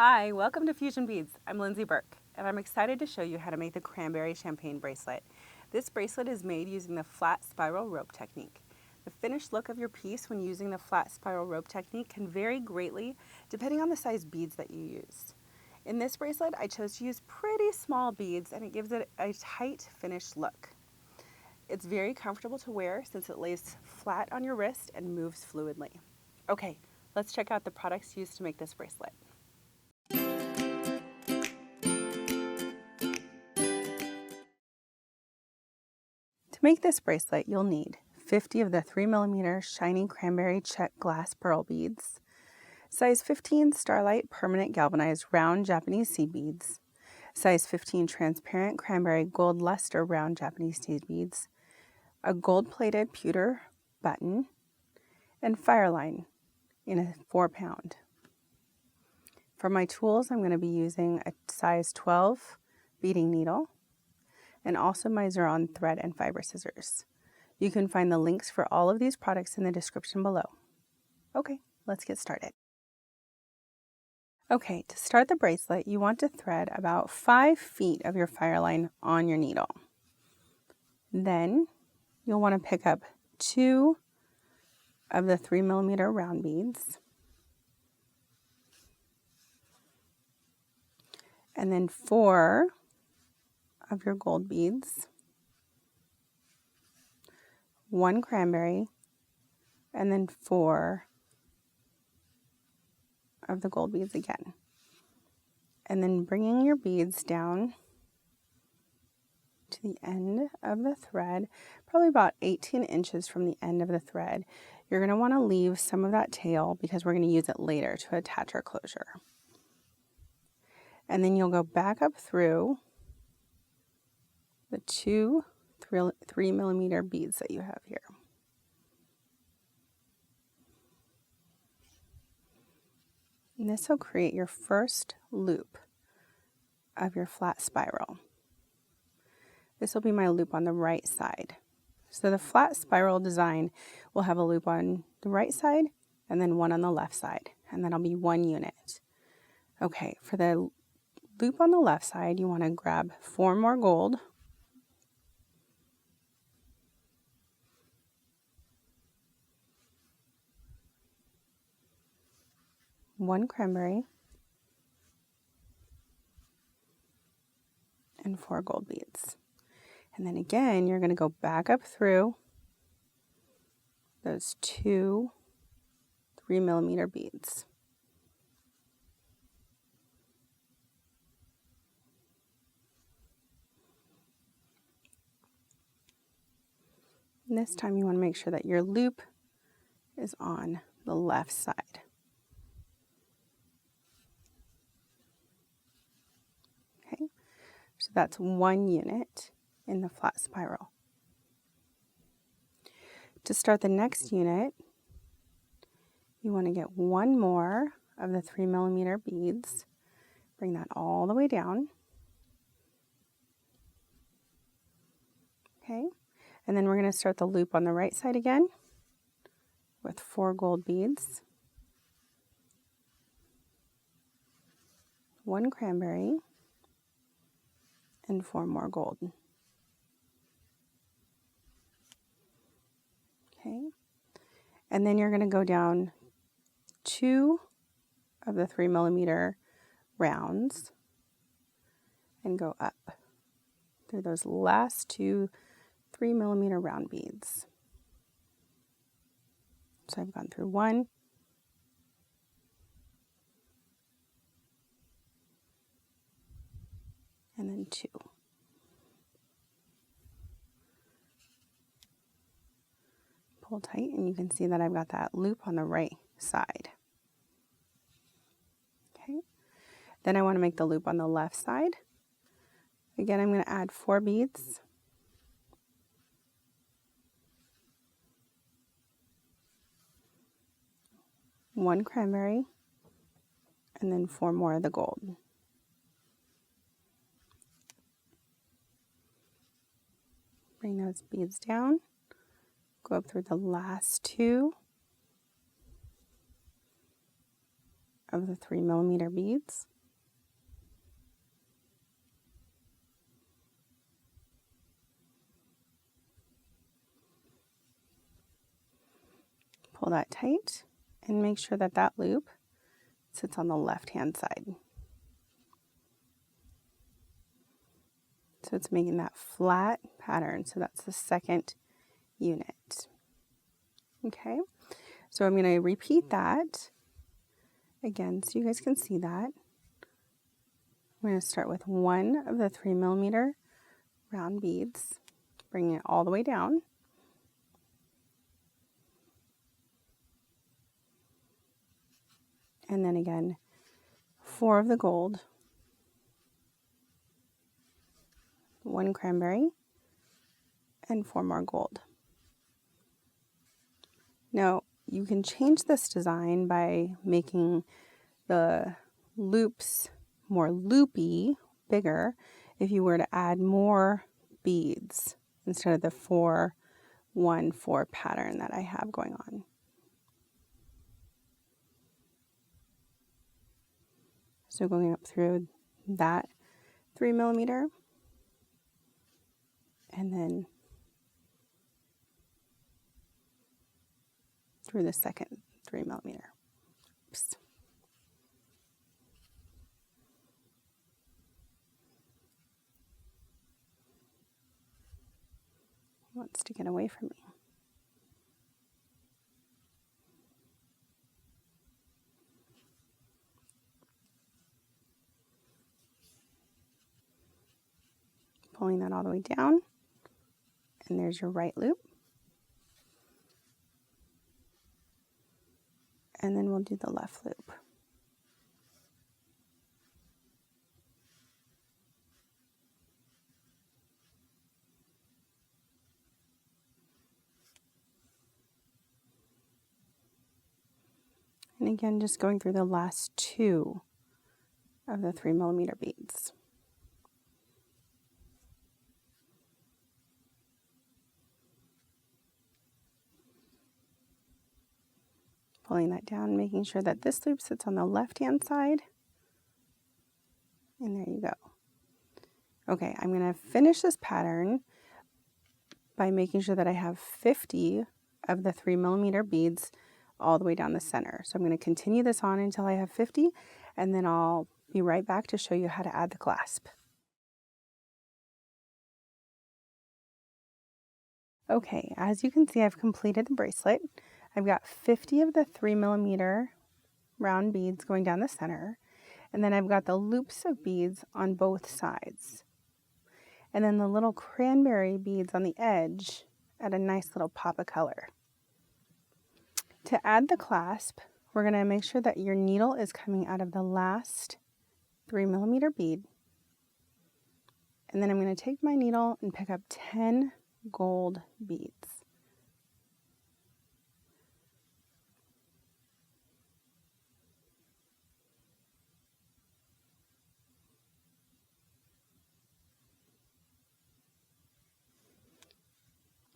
Hi, welcome to Fusion Beads. I'm Lindsay Burke, and I'm excited to show you how to make the Cranberry Champagne bracelet. This bracelet is made using the flat spiral rope technique. The finished look of your piece when using the flat spiral rope technique can vary greatly depending on the size beads that you use. In this bracelet, I chose to use pretty small beads, and it gives it a tight finished look. It's very comfortable to wear since it lays flat on your wrist and moves fluidly. Okay, let's check out the products used to make this bracelet. To make this bracelet, you'll need 50 of the 3mm shiny cranberry Czech glass pearl beads, size 15 Starlight permanent galvanized round Japanese seed beads, size 15 transparent cranberry gold luster round Japanese seed beads, a gold-plated pewter button, and FireLine in a 4-pound. For my tools, I'm going to be using a size 12 beading needle, and also my Xuron thread and fiber scissors. You can find the links for all of these products in the description below. Okay, let's get started. Okay, to start the bracelet, you want to thread about 5 feet of your FireLine on your needle. Then you'll want to pick up 2 of the 3mm round beads, and then 4 of your gold beads, 1 cranberry, and then 4 of the gold beads again. And then bringing your beads down to the end of the thread, probably about 18 inches from the end of the thread. You're going to want to leave some of that tail because we're going to use it later to attach our closure. And then you'll go back up through the 2 3mm beads that you have here. And this will create your first loop of your flat spiral. This will be my loop on the right side. So the flat spiral design will have a loop on the right side and then one on the left side, and that'll be 1 unit. Okay, for the loop on the left side, you want to grab 4 more gold, one cranberry, and 4 gold beads. And then again, you're going to go back up through those 2 3mm beads. And this time you want to make sure that your loop is on the left side. Okay, so that's 1 unit in the flat spiral. To start the next unit, you want to get 1 more of the 3mm beads, bring that all the way down. Okay, and then we're going to start the loop on the right side again with 4 gold beads, 1 cranberry, and 4 more gold. Okay, and then you're going to go down 2 of the 3mm rounds and go up through those last 2 3mm round beads. So I've gone through 1, and then 2. Pull tight, and you can see that I've got that loop on the right side. Okay, then I want to make the loop on the left side. Again, I'm going to add 4 beads, one cranberry, and then 4 more of the gold. Bring those beads down, go up through the last 2, of the 3mm beads. Pull that tight and make sure that that loop sits on the left-hand side. So it's making that flat pattern. So that's the second unit. Okay, so I'm going to repeat that again so you guys can see that. I'm going to start with one of the 3mm round beads, bringing it all the way down. And then again, 4 of the gold, 1 cranberry, and 4 more gold. Now, you can change this design by making the loops more loopy, bigger, if you were to add more beads instead of the 4, 1, 4 pattern that I have going on. So going up through that 3mm, and then through the second 3mm. Oops. He wants to get away from me. Pulling that all the way down, and there's your right loop. And then we'll do the left loop. And again, just going through the last 2 of the 3mm beads. Pulling that down, making sure that this loop sits on the left-hand side. And there you go. Okay, I'm going to finish this pattern by making sure that I have 50 of the 3mm beads all the way down the center. So I'm going to continue this on until I have 50, and then I'll be right back to show you how to add the clasp. Okay, as you can see, I've completed the bracelet. I've got 50 of the 3mm round beads going down the center, and then I've got the loops of beads on both sides. And then the little cranberry beads on the edge add a nice little pop of color. To add the clasp, we're going to make sure that your needle is coming out of the last 3mm bead. And then I'm going to take my needle and pick up 10 gold beads.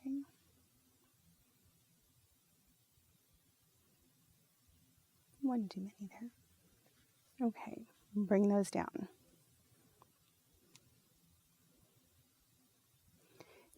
Okay. One too many there. Okay, bring those down.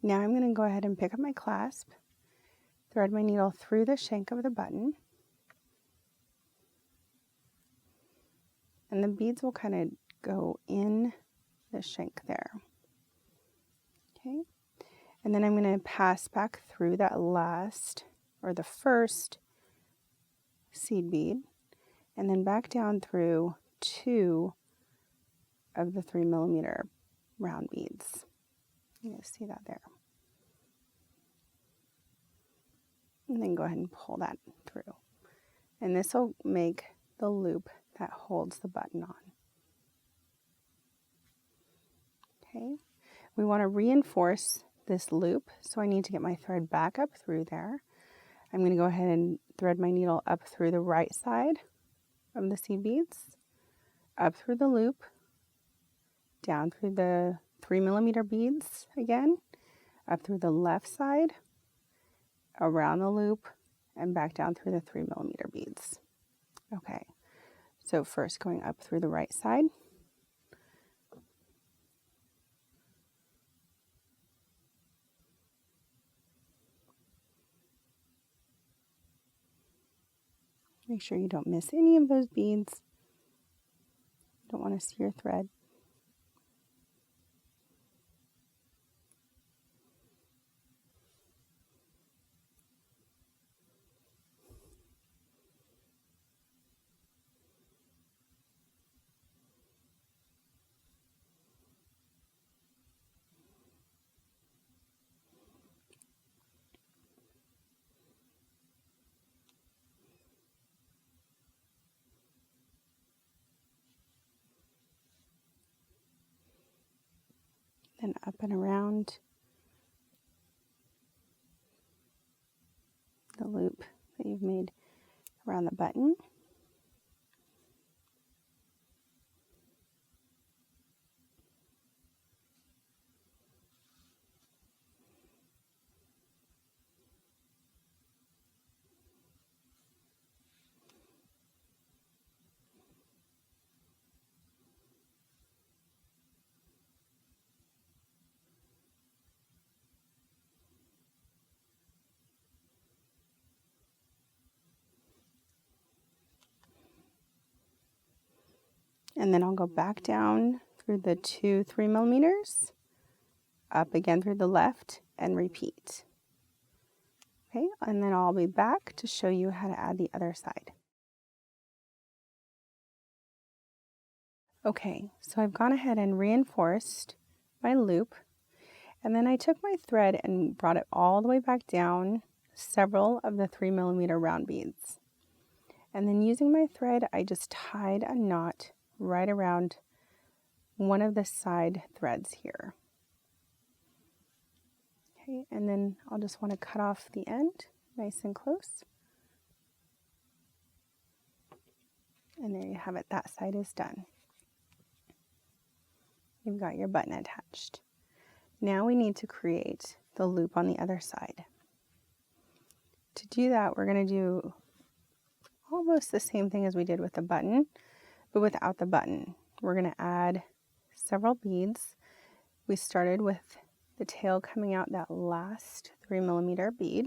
Now I'm going to go ahead and pick up my clasp, thread my needle through the shank of the button, and the beads will kind of go in the shank there. Okay, and then I'm going to pass back through that last, or the first seed bead, and then back down through 2 of the 3mm round beads. You guys see that there. And then go ahead and pull that through. And this will make the loop that holds the button on. Okay, we want to reinforce this loop, so I need to get my thread back up through there. I'm going to go ahead and thread my needle up through the right side of the seed beads, up through the loop, down through the 3mm beads again, up through the left side, around the loop, and back down through the 3mm beads. Okay, So first going up through the right side. Make sure you don't miss any of those beads. You don't want to see your thread. Then up and around the loop that you've made around the button. And then I'll go back down through the 2 3mm, up again through the left, and repeat. Okay, and then I'll be back to show you how to add the other side. Okay, so I've gone ahead and reinforced my loop, and then I took my thread and brought it all the way back down several of the 3mm round beads. And then using my thread, I just tied a knot right around one of the side threads here. Okay, and then I'll just want to cut off the end nice and close. And there you have it, that side is done. You've got your button attached. Now we need to create the loop on the other side. To do that, we're going to do almost the same thing as we did with the button, but without the button. We're going to add several beads. We started with the tail coming out that last 3mm bead.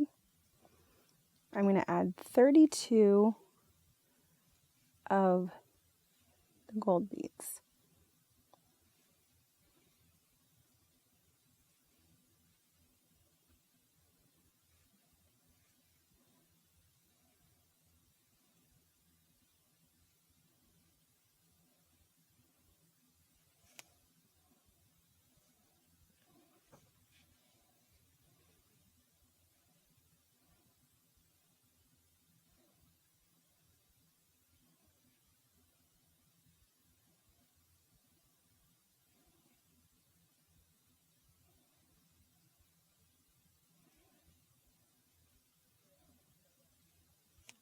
I'm going to add 32 of the gold beads.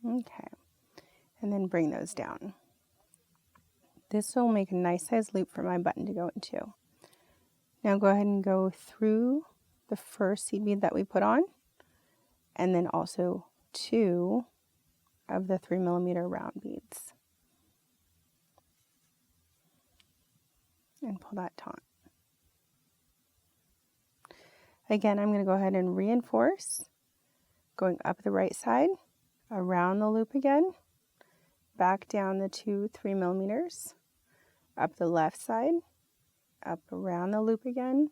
Okay, and then bring those down. This will make a nice size loop for my button to go into. Now go ahead and go through the first seed bead that we put on, and then also 2 of the 3mm round beads. And pull that taut. Again, I'm going to go ahead and reinforce, going up the right side, around the loop again, back down the 2 3mm, up the left side, up around the loop again,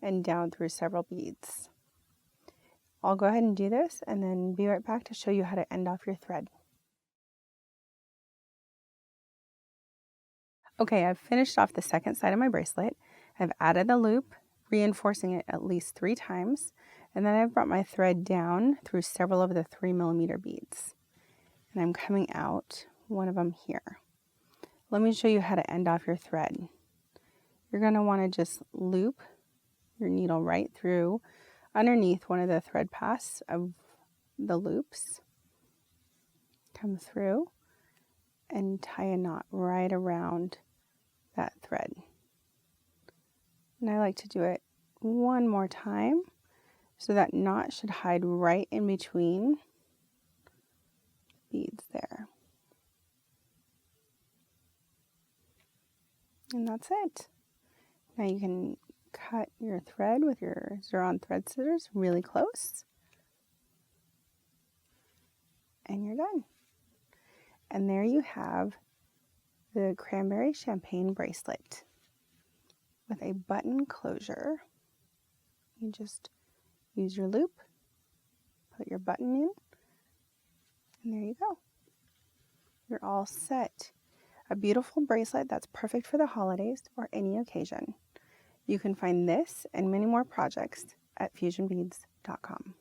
and down through several beads. I'll go ahead and do this and then be right back to show you how to end off your thread. Okay, I've finished off the second side of my bracelet. I've added the loop, reinforcing it at least 3 times, and then I've brought my thread down through several of the 3mm beads. And I'm coming out one of them here. Let me show you how to end off your thread. You're going to want to just loop your needle right through underneath one of the thread paths of the loops. Come through and tie a knot right around that thread. And I like to do it one more time, so that knot should hide right in between beads there. And that's it. Now you can cut your thread with your Xuron thread scissors really close. And you're done. And there you have the Cranberry Champagne bracelet with a button closure. You just use your loop, put your button in, and there you go. You're all set. A beautiful bracelet that's perfect for the holidays or any occasion. You can find this and many more projects at fusionbeads.com.